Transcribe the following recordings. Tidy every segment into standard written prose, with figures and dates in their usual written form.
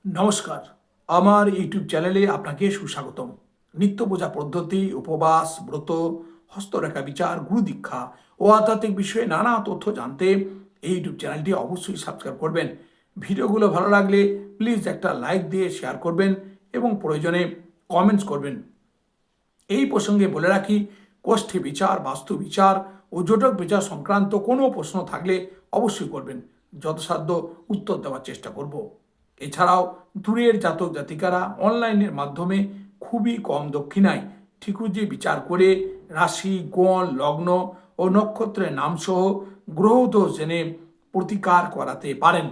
নমস্কার, আমার ইউটিউব চ্যানেলে আপনাকে সুস্বাগতম। নিত্য পূজা পদ্ধতি, উপবাস, ব্রত, হস্তরেখা বিচার, গুরু দীক্ষা ও আধ্যাত্মিক বিষয়ে নানা তথ্য জানতে এই ইউটিউব চ্যানেলটি অবশ্যই সাবস্ক্রাইব করবেন। ভিডিওগুলো ভালো লাগলে প্লিজ একটা লাইক দিয়ে শেয়ার করবেন এবং প্রয়োজনে কমেন্টস করবেন। এই প্রসঙ্গে বলে রাখি, কোষ্ঠী বিচার, বাস্তু বিচার ও জটক বিচার সংক্রান্ত কোনো প্রশ্ন থাকলে অবশ্যই করবেন, যথাসাধ্য উত্তর দেওয়ার চেষ্টা করব। এছাড়াও দূরের জাতক জাতিকারা অনলাইনের মাধ্যমে খুবই কম দক্ষিণায় ঠিকুজি বিচার করে রাশি, গণ, লগ্ন ও নক্ষত্রের নামসহ গ্রহদোষ জেনে প্রতিকার করাতে পারেন।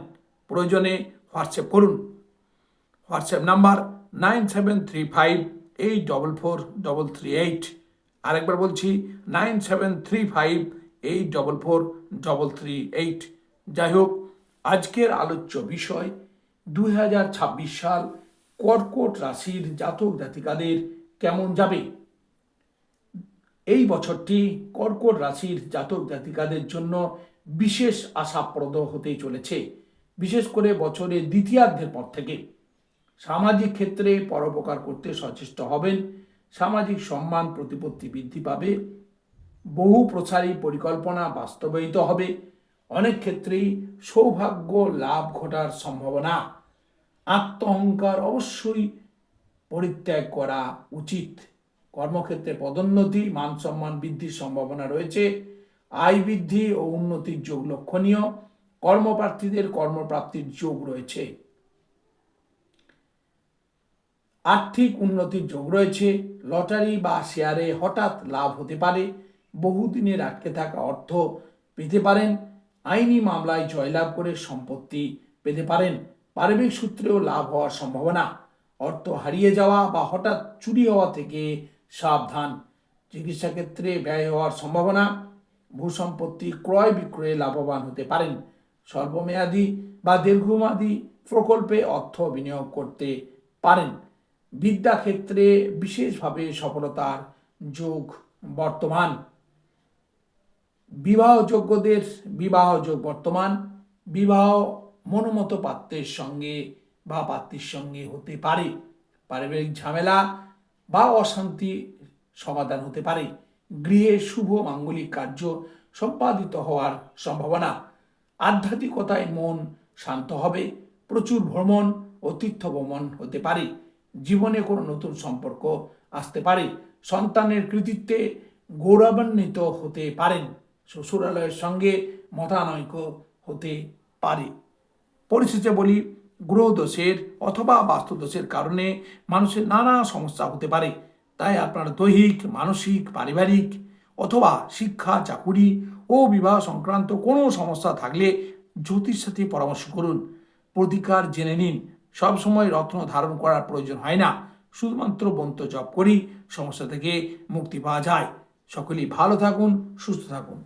প্রয়োজনে হোয়াটসঅ্যাপ করুন। WhatsApp number 9735844338। আরেকবার বলছি 9735844338। যাই হোক, আজকের আলোচ্য বিষয় 2026 সাল কর্কট রাশির জাতক জাতিকাদের কেমন যাবে। এই বছরটি কর্কট রাশির জাতক জাতিকাদের জন্য বিশেষ আশাপ্রদ হতে চলেছে। বিশেষ করে বছরের দ্বিতীয়ার্ধের পর থেকে সামাজিক ক্ষেত্রে পরোপকার করতে সচেষ্ট হবেন। সামাজিক সম্মান প্রতিপত্তি বৃদ্ধি পাবে। বহু প্রসারী পরিকল্পনা বাস্তবায়িত হবে। অনেক ক্ষেত্রেই সৌভাগ্য লাভ ঘটার সম্ভাবনা। আত্মঅহংকার অবশ্যই পরিত্যাগ করা উচিত। কর্মক্ষেত্রে পদোন্নতি, মান সম্মান বৃদ্ধির সম্ভাবনা রয়েছে। আয় বৃদ্ধি ও উন্নতির যোগ লক্ষণীয়। কর্মপ্রার্থীদের কর্মপ্রাপ্তির যোগ রয়েছে। আর্থিক উন্নতির যোগ রয়েছে। লটারি বা শেয়ারে হঠাৎ লাভ হতে পারে। বহুদিনের আটকে থাকা অর্থ পেতে পারেন। আইনি মামলায় জয়লাভ করে সম্পত্তি পেতে পারেন। পারিবারিক সূত্রেও লাভ হওয়ার সম্ভাবনা। অর্থ হারিয়ে যাওয়া বা হঠাৎ চুরি হওয়া থেকে সাবধান। চিকিৎসা ক্ষেত্রে ব্যয় হওয়ার সম্ভাবনা। ভূসম্পত্তি ক্রয় বিক্রয়ে লাভবান হতে পারেন। স্বল্পমেয়াদী বা দীর্ঘমেয়াদী প্রকল্পে অর্থ বিনিয়োগ করতে পারেন। বিদ্যাক্ষেত্রে বিশেষভাবে সফলতার যোগ বর্তমান। বিবাহযোগ্যদের বিবাহ যোগ বর্তমান। বিবাহ মনোমত পাত্রের সঙ্গে বা পাত্রীর সঙ্গে হতে পারে। পারিবারিক ঝামেলা বা অশান্তি সমাধান হতে পারে। গৃহে শুভ মাঙ্গলিক কার্য সম্পাদিত হওয়ার সম্ভাবনা। আধ্যাত্মিকতায় মন শান্ত হবে। প্রচুর ভ্রমণ ও তীর্থ ভ্রমণ হতে পারে। জীবনে কোনো নতুন সম্পর্ক আসতে পারে। সন্তানের কৃতিত্বে গৌরবান্বিত হতে পারেন। শ্বশুরালয়ের সঙ্গে মতানৈক্য হতে পারে। পরিশেষে বলি, গ্রহদোষের অথবা বাস্তুদোষের কারণে মানুষের নানা সমস্যা হতে পারে। তাই আপনার দৈহিক, মানসিক, পারিবারিক অথবা শিক্ষা, চাকুরি ও বিবাহ সংক্রান্ত কোনো সমস্যা থাকলে জ্যোতিষ সাথে পরামর্শ করুন। প্রতিকার জেনে নিন। সবসময় রত্ন ধারণ করার প্রয়োজন হয় না। শুধুমাত্র মন্ত্র জপ করেই সমস্যা থেকে মুক্তি পাওয়া যায়। সকলেই ভালো থাকুন, সুস্থ থাকুন।